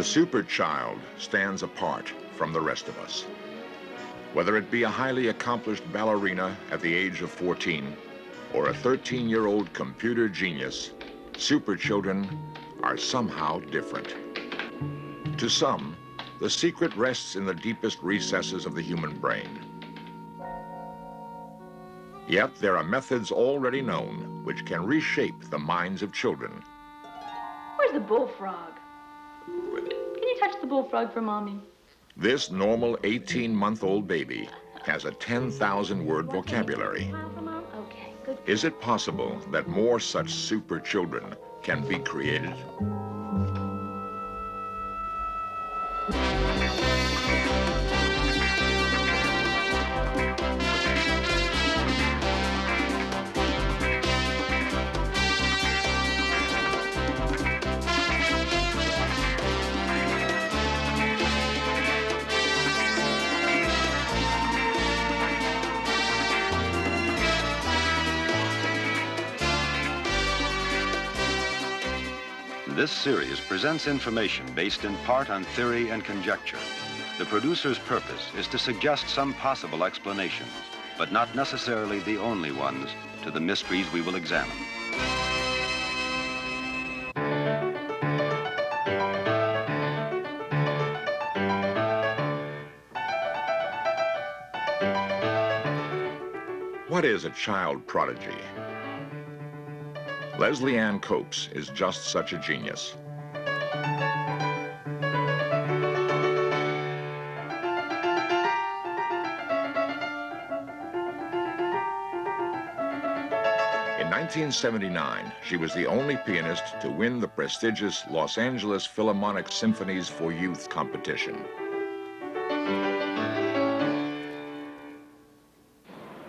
The super child stands apart from the rest of us. Whether it be a highly accomplished ballerina at the age of 14 or a 13-year-old computer genius, super children are somehow different. To some, the secret rests in the deepest recesses of the human brain. Yet there are methods already known which can reshape the minds of children. Where's the bullfrog? Can you touch the bullfrog for Mommy? This normal 18-month-old baby has a 10,000-word vocabulary. Okay, good. Is it possible that more such super children can be created? This series presents information based in part on theory and conjecture. The producer's purpose is to suggest some possible explanations, but not necessarily the only ones, to the mysteries we will examine. What is a child prodigy? Leslie Ann Copes is just such a genius. In 1979, she was the only pianist to win the prestigious Los Angeles Philharmonic Symphonies for Youth competition.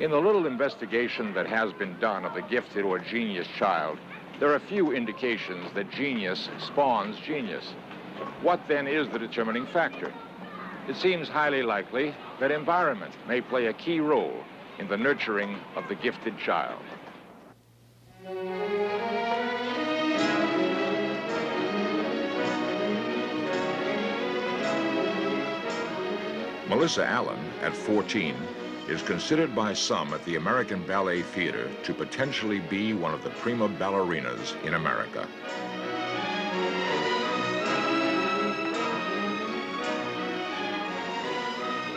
In the little investigation that has been done of the gifted or genius child, there are few indications that genius spawns genius. What then is the determining factor? It seems highly likely that environment may play a key role in the nurturing of the gifted child. Melissa Allen, at 14, is considered by some at the American Ballet Theater to potentially be one of the prima ballerinas in America.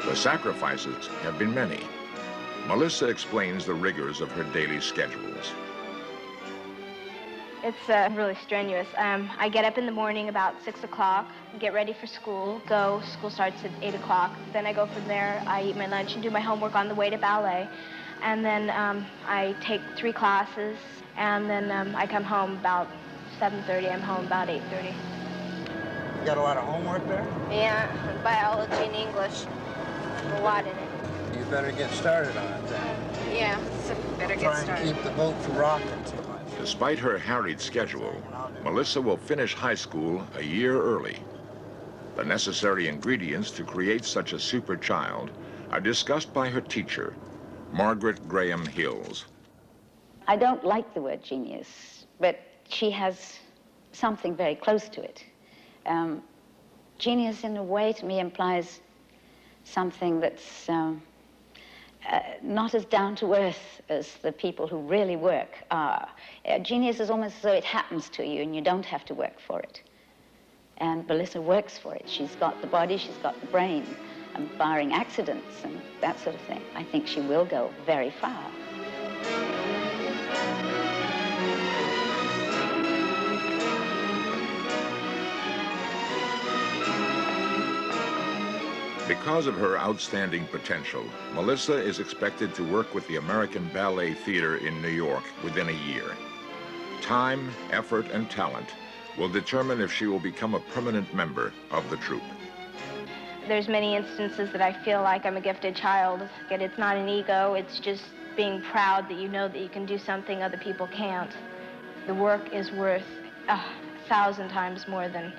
The sacrifices have been many. Melissa explains the rigors of her daily schedules. It's really strenuous. I get up in the morning about 6 o'clock, get ready for school, go. School starts at 8 o'clock. Then I go from there, I eat my lunch and do my homework on the way to ballet. And then I take 3 classes, and then I come home about 7:30. I'm home about 8:30. You got a lot of homework there? Yeah, biology and English. A lot in it. You better get started on it then. Yeah, so better get Try started. and keep the boat from rocking too much. Despite her harried schedule, Melissa will finish high school a year early. The necessary ingredients to create such a super child are discussed by her teacher, Margaret Graham Hills. I don't like the word genius, but she has something very close to it. Genius, in a way, to me, implies something that's not as down to earth as the people who really work are. Genius is almost as though it happens to you and you don't have to work for it. And Melissa works for it. She's got the body, she's got the brain, and barring accidents and that sort of thing, I think she will go very far. Because of her outstanding potential, Melissa is expected to work with the American Ballet Theater in New York within a year. Time, effort, and talent will determine if she will become a permanent member of the troupe. There's many instances that I feel like I'm a gifted child. And it's not an ego, it's just being proud that you know that you can do something other people can't. The work is worth 1,000 times more than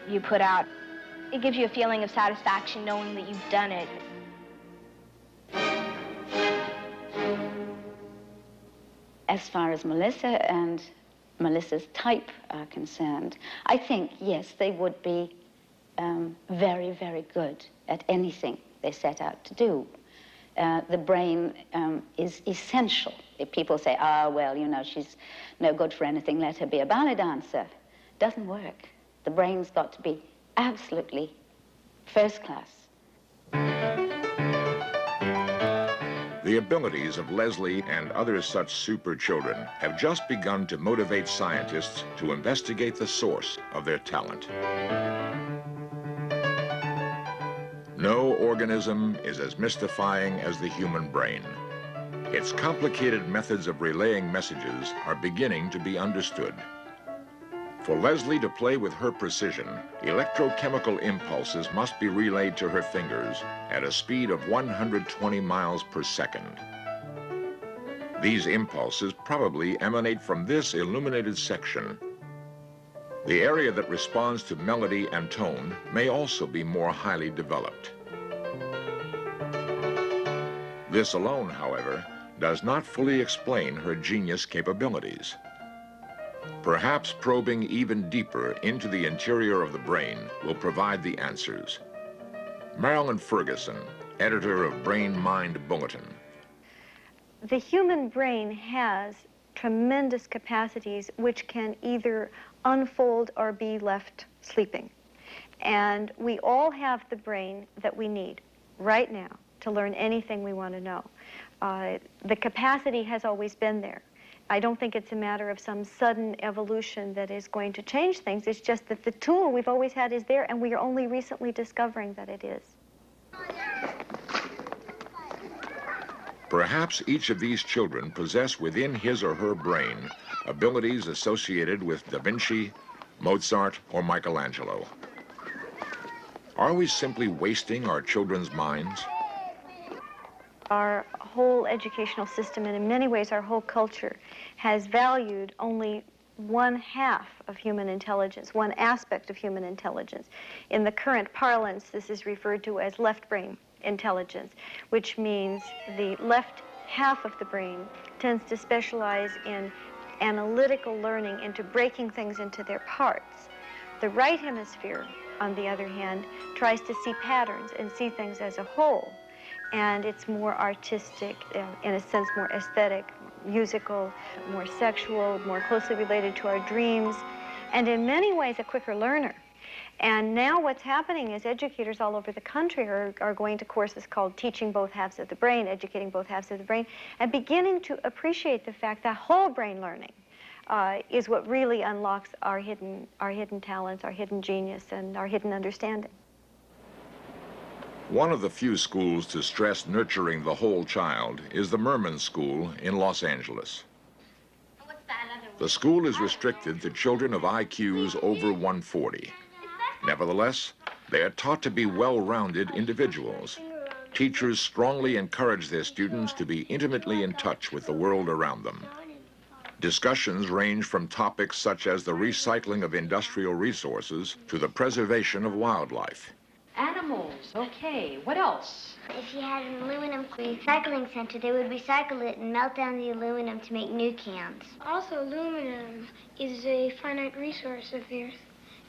you put out. It gives you a feeling of satisfaction knowing that you've done it. As far as Melissa and Melissa's type are concerned, I think, yes, they would be very, very good at anything they set out to do. The brain is essential. If people say, well, you know, she's no good for anything, let her be a ballet dancer. Doesn't work. The brain's got to be absolutely first class. The abilities of Leslie and other such super children have just begun to motivate scientists to investigate the source of their talent. No organism is as mystifying as the human brain. Its complicated methods of relaying messages are beginning to be understood. For Leslie to play with her precision, electrochemical impulses must be relayed to her fingers at a speed of 120 miles per second. These impulses probably emanate from this illuminated section. The area that responds to melody and tone may also be more highly developed. This alone, however, does not fully explain her genius capabilities. Perhaps probing even deeper into the interior of the brain will provide the answers. Marilyn Ferguson, editor of Brain Mind Bulletin. The human brain has tremendous capacities which can either unfold or be left sleeping. And we all have the brain that we need right now to learn anything we want to know. The capacity has always been there. I don't think it's a matter of some sudden evolution that is going to change things. It's just that the tool we've always had is there, and we are only recently discovering that it is. Perhaps each of these children possess within his or her brain abilities associated with Da Vinci, Mozart, or Michelangelo. Are we simply wasting our children's minds? Our whole educational system, and in many ways our whole culture, has valued only one half of human intelligence, one aspect of human intelligence. In the current parlance, this is referred to as left brain intelligence, which means the left half of the brain tends to specialize in analytical learning, into breaking things into their parts. The right hemisphere, on the other hand, tries to see patterns and see things as a whole. And it's more artistic, in a sense more aesthetic, musical, more sexual, more closely related to our dreams, and in many ways a quicker learner. And now what's happening is educators all over the country are going to courses called Teaching Both Halves of the Brain, Educating Both Halves of the Brain, and beginning to appreciate the fact that whole brain learning is what really unlocks our hidden talents, our hidden genius, and our hidden understanding. One of the few schools to stress nurturing the whole child is the Merman School in Los Angeles. The school is restricted to children of IQs over 140. Nevertheless, they are taught to be well-rounded individuals. Teachers strongly encourage their students to be intimately in touch with the world around them. Discussions range from topics such as the recycling of industrial resources to the preservation of wildlife. Animals, okay. What else? If you had an aluminum recycling center, they would recycle it and melt down the aluminum to make new cans. Also, aluminum is a finite resource of the earth,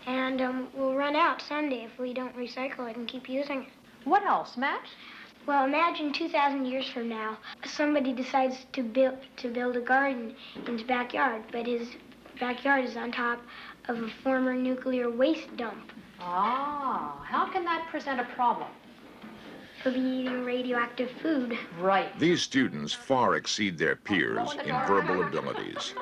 and will run out someday if we don't recycle it and keep using it. What else, Matt? Well, imagine 2,000 years from now, somebody decides to build a garden in his backyard, but his backyard is on top of a former nuclear waste dump. Ah, how can that present a problem? He'll be eating radioactive food. Right. These students far exceed their peers in verbal abilities.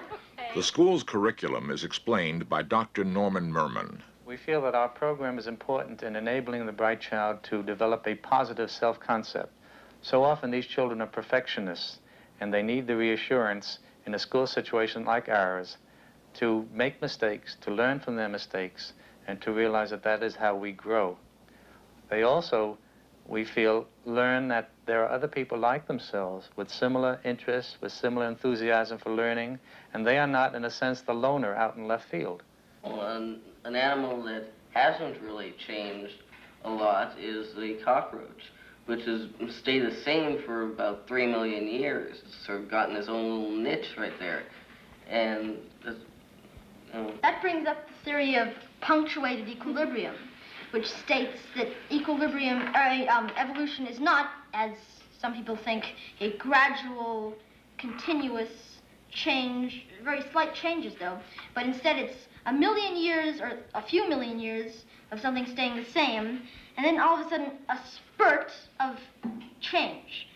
The school's curriculum is explained by Dr. Norman Merman. We feel that our program is important in enabling the bright child to develop a positive self-concept. So often these children are perfectionists, and they need the reassurance in a school situation like ours to make mistakes, to learn from their mistakes, and to realize that that is how we grow. They also, we feel, learn that there are other people like themselves with similar interests, with similar enthusiasm for learning, and they are not, in a sense, the loner out in left field. Well, an animal that hasn't really changed a lot is the cockroach, which has stayed the same for about 3 million years. It's sort of gotten its own little niche right there. And that brings up the theory of punctuated equilibrium. which states that evolution is not, as some people think, a gradual, continuous change, very slight changes though, but instead it's a million years or a few million years of something staying the same, and then all of a sudden a spurt of change.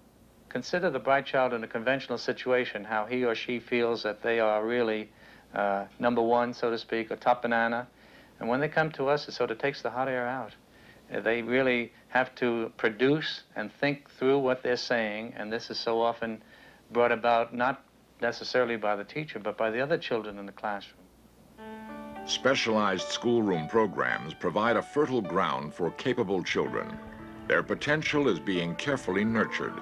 Consider the bright child in a conventional situation, how he or she feels that they are really number one, so to speak, or top banana. And when they come to us, it sort of takes the hot air out. They really have to produce and think through what they're saying, and this is so often brought about not necessarily by the teacher, but by the other children in the classroom. Specialized schoolroom programs provide a fertile ground for capable children. Their potential is being carefully nurtured.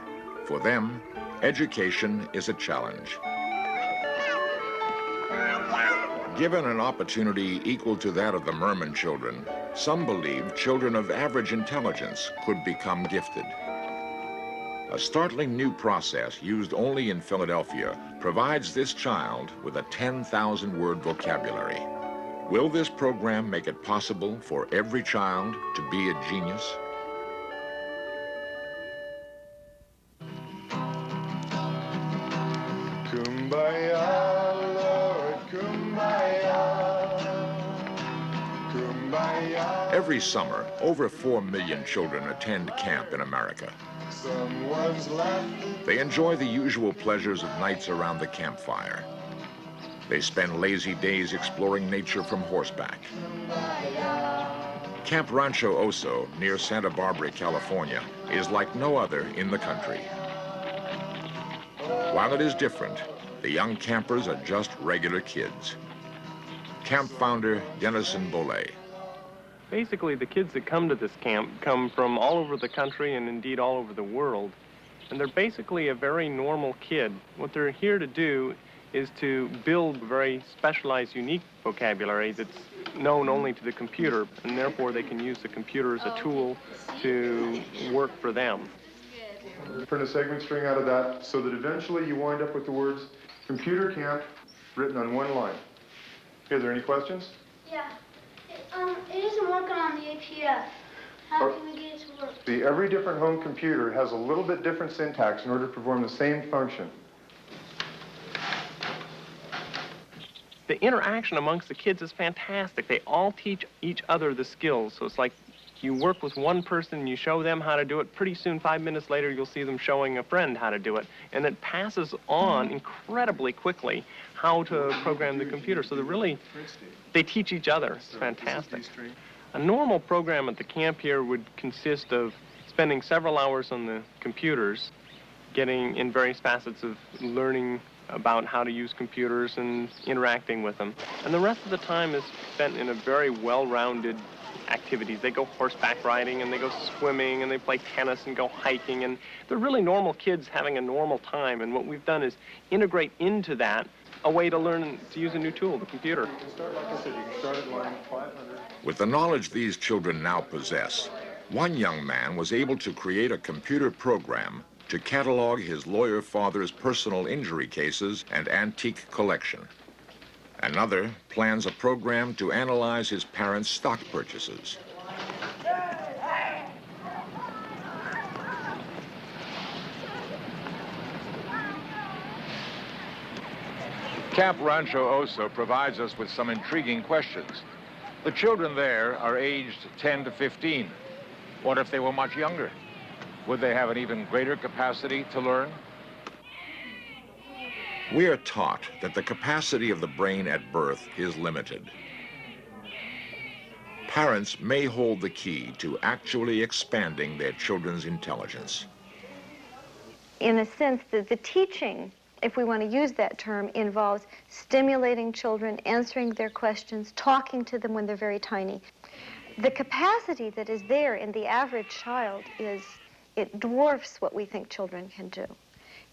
For them, education is a challenge. Given an opportunity equal to that of the Merman children, some believe children of average intelligence could become gifted. A startling new process used only in Philadelphia provides this child with a 10,000-word vocabulary. Will this program make it possible for every child to be a genius? Kumbaya, Lord, kumbaya, kumbaya. Every summer, over 4 million children attend camp in America. Someone's laughing. They enjoy the usual pleasures of nights around the campfire. They spend lazy days exploring nature from horseback. Camp Rancho Oso, near Santa Barbara, California, is like no other in the country. While it is different, the young campers are just regular kids. Camp founder Dennison Bollet. Basically, the kids that come to this camp come from all over the country and indeed all over the world. And they're basically a very normal kid. What they're here to do is to build very specialized, unique vocabulary that's known only to the computer, and therefore they can use the computer as a tool to work for them. Print a segment string out of that so that eventually you wind up with the words computer camp written on one line. Okay, are there any questions? Yeah. It isn't working on the APF. How can we get it to work? See, every different home computer has a little bit different syntax in order to perform the same function. The interaction amongst the kids is fantastic. They all teach each other the skills. So it's like you work with one person and you show them how to do it. Pretty soon, 5 minutes later, you'll see them showing a friend how to do it. And it passes on incredibly quickly how to program the computer. So they teach each other. It's fantastic. A normal program at the camp here would consist of spending several hours on the computers, getting in various facets of learning about how to use computers and interacting with them. And the rest of the time is spent in a very well-rounded activities. They go horseback riding, and they go swimming, and they play tennis and go hiking, and they're really normal kids having a normal time. And what we've done is integrate into that a way to learn to use a new tool, the computer. You can start, like I said, you can start at line 500. With the knowledge these children now possess, one young man was able to create a computer program to catalog his lawyer father's personal injury cases and antique collection. Another plans a program to analyze his parents' stock purchases. Camp Rancho Oso provides us with some intriguing questions. The children there are aged 10 to 15. What if they were much younger? Would they have an even greater capacity to learn? We are taught that the capacity of the brain at birth is limited. Parents may hold the key to actually expanding their children's intelligence. In a sense, the teaching, if we want to use that term, involves stimulating children, answering their questions, talking to them when they're very tiny. The capacity that is there in the average child it dwarfs what we think children can do.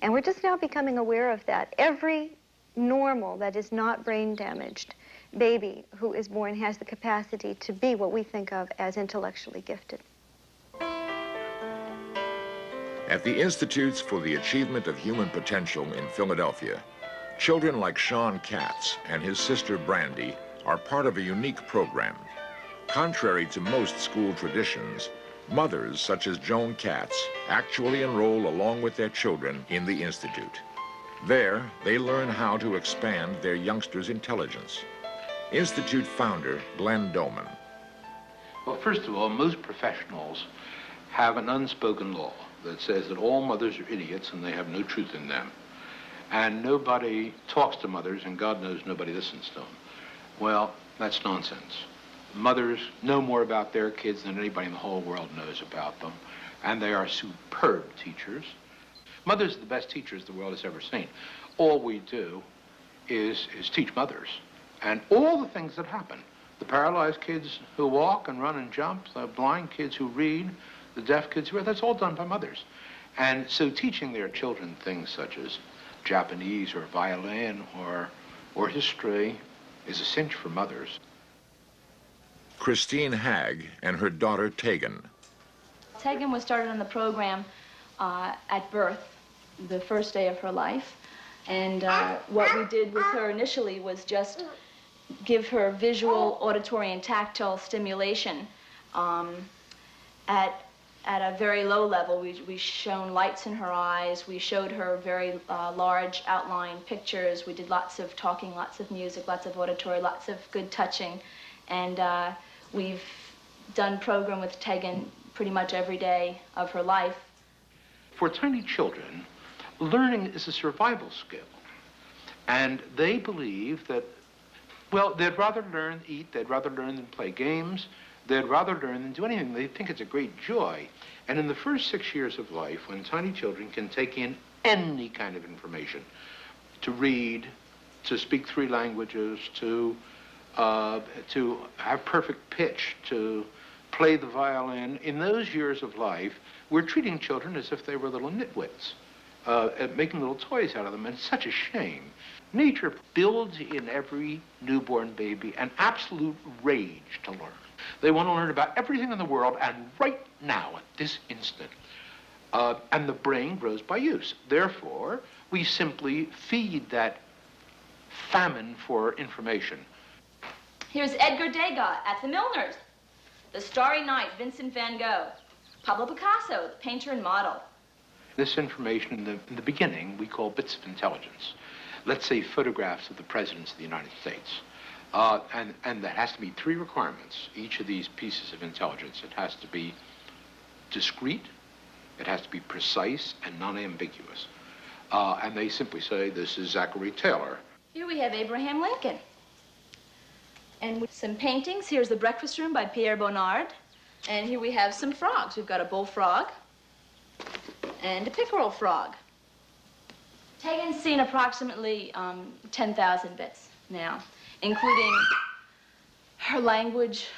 And we're just now becoming aware of that. Every normal, that is not brain damaged, baby who is born has the capacity to be what we think of as intellectually gifted. At the Institutes for the Achievement of Human Potential in Philadelphia, children like Sean Katz and his sister Brandy are part of a unique program. Contrary to most school traditions, mothers such as Joan Katz actually enroll along with their children in the Institute. There, they learn how to expand their youngsters' intelligence. Institute founder Glenn Doman. Well, first of all, most professionals have an unspoken law that says that all mothers are idiots and they have no truth in them. And nobody talks to mothers, and God knows nobody listens to them. Well, that's nonsense. Mothers know more about their kids than anybody in the whole world knows about them, and they are superb teachers. Mothers are the best teachers the world has ever seen. All we do is teach mothers, and all the things that happen. The paralyzed kids who walk and run and jump, the blind kids who read, the deaf kids who read, that's all done by mothers. And so teaching their children things such as Japanese or violin or history is a cinch for mothers. Christine Hagg and her daughter Tegan. Tegan was started on the program at birth, the first day of her life. And what we did with her initially was just give her visual, auditory, and tactile stimulation at a very low level. We shone lights in her eyes. We showed her very large outline pictures. We did lots of talking, lots of music, lots of auditory, lots of good touching. And we've done program with Tegan pretty much every day of her life. For tiny children, learning is a survival skill. And they believe that, well, they'd rather learn, eat, they'd rather learn than play games, they'd rather learn than do anything. They think it's a great joy. And in the first 6 years of life, when tiny children can take in any kind of information, to read, to speak 3 languages, to have perfect pitch, to play the violin, in those years of life, we're treating children as if they were little nitwits, making little toys out of them, and it's such a shame. Nature builds in every newborn baby an absolute rage to learn. They want to learn about everything in the world, and right now, at this instant. And the brain grows by use. Therefore, we simply feed that famine for information. Here's Edgar Degas at the Milners. The Starry Night, Vincent van Gogh. Pablo Picasso, the painter and model. This information in the beginning we call bits of intelligence. Let's say photographs of the presidents of the United States. And that has to be 3 requirements, each of these pieces of intelligence. It has to be discrete, it has to be precise, and non-ambiguous. And they simply say, this is Zachary Taylor. Here we have Abraham Lincoln. And with some paintings, here's The Breakfast Room by Pierre Bonnard. And here we have some frogs. We've got a bullfrog and a pickerel frog. Tegan's seen approximately 10,000 bits now, including her language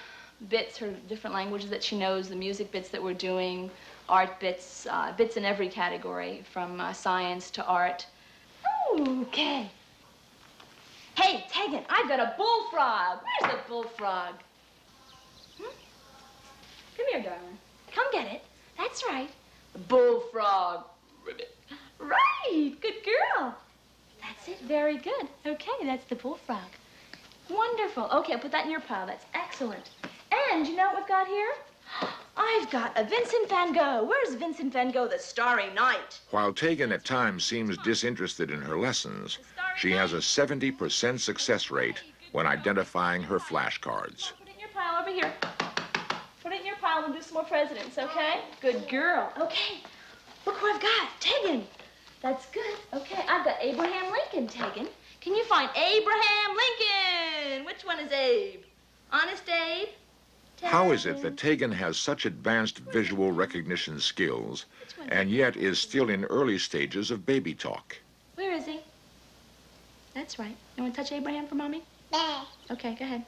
bits, her different languages that she knows, the music bits that we're doing, art bits, bits in every category, from science to art. Okay. Hey, Tegan, I've got a bullfrog. Where's the bullfrog? Come here, darling. Come get it. That's right. The bullfrog. Ribbit. Right. Good girl. That's it. Very good. Okay, that's the bullfrog. Wonderful. Okay, I'll put that in your pile. That's excellent. And you know what we've got here? I've got a Vincent van Gogh. Where's Vincent van Gogh, The Starry Night? While Tegan at times seems disinterested in her lessons, she has a 70% success rate when identifying her flashcards. Put it in your pile over here. Put it in your pile and do some more presidents, okay? Good girl. Okay. Look who I've got. Tegan. That's good. Okay, I've got Abraham Lincoln, Tegan. Can you find Abraham Lincoln? Which one is Abe? Honest Abe? Tegan. How is it that Tegan has such advanced visual recognition skills and yet is still in early stages of baby talk? Where is he? That's right. You want to touch Abraham for Mommy? Yeah. Okay, go ahead.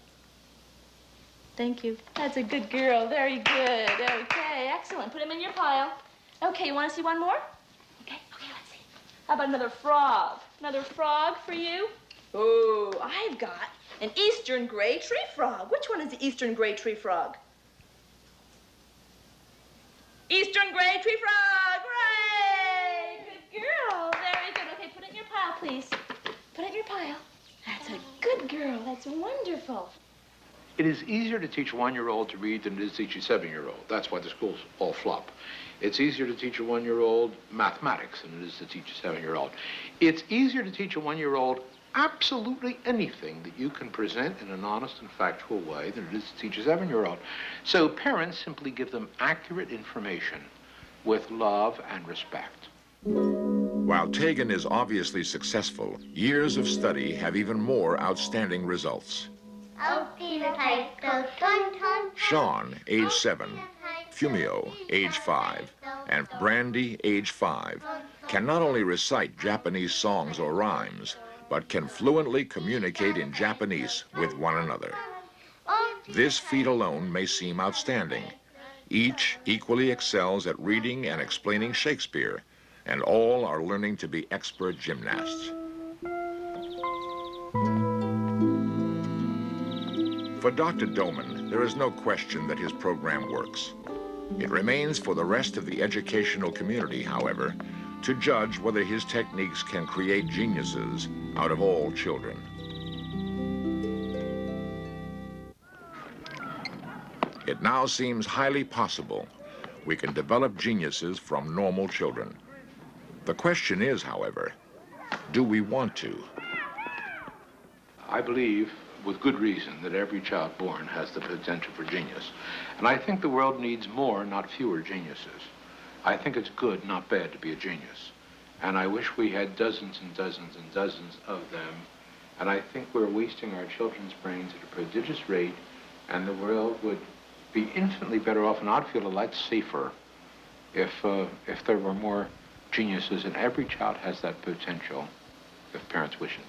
Thank you. That's a good girl. Very good. Okay, excellent. Put him in your pile. Okay, you want to see one more? Okay, let's see. How about another frog? Another frog for you? Oh, I've got an eastern gray tree frog. Which one is the eastern gray tree frog? Eastern gray tree frog! Right! Good girl. Very good. Okay, put it in your pile, please. Put it in your pile. That's a good girl. That's wonderful. It is easier to teach a 1-year-old to read than it is to teach a 7-year-old. That's why the schools all flop. It's easier to teach a 1-year-old mathematics than it is to teach a 7-year-old. It's easier to teach a 1-year-old absolutely anything that you can present in an honest and factual way than it is to teach a 7-year-old. So parents simply give them accurate information with love and respect. While Tegan is obviously successful, years of study have even more outstanding results. Sean, age 7, Fumio, age 5, and Brandy, age 5, can not only recite Japanese songs or rhymes, but can fluently communicate in Japanese with one another. This feat alone may seem outstanding. Each equally excels at reading and explaining Shakespeare, and all are learning to be expert gymnasts. For Dr. Doman, there is no question that his program works. It remains for the rest of the educational community, however, to judge whether his techniques can create geniuses out of all children. It now seems highly possible we can develop geniuses from normal children. The question is, however, do we want to? I believe, with good reason, that every child born has the potential for genius. And I think the world needs more, not fewer, geniuses. I think it's good, not bad, to be a genius. And I wish we had dozens and dozens and dozens of them. And I think we're wasting our children's brains at a prodigious rate, and the world would be infinitely better off, and I'd feel a lot safer if there were more geniuses, and every child has that potential if parents wish it.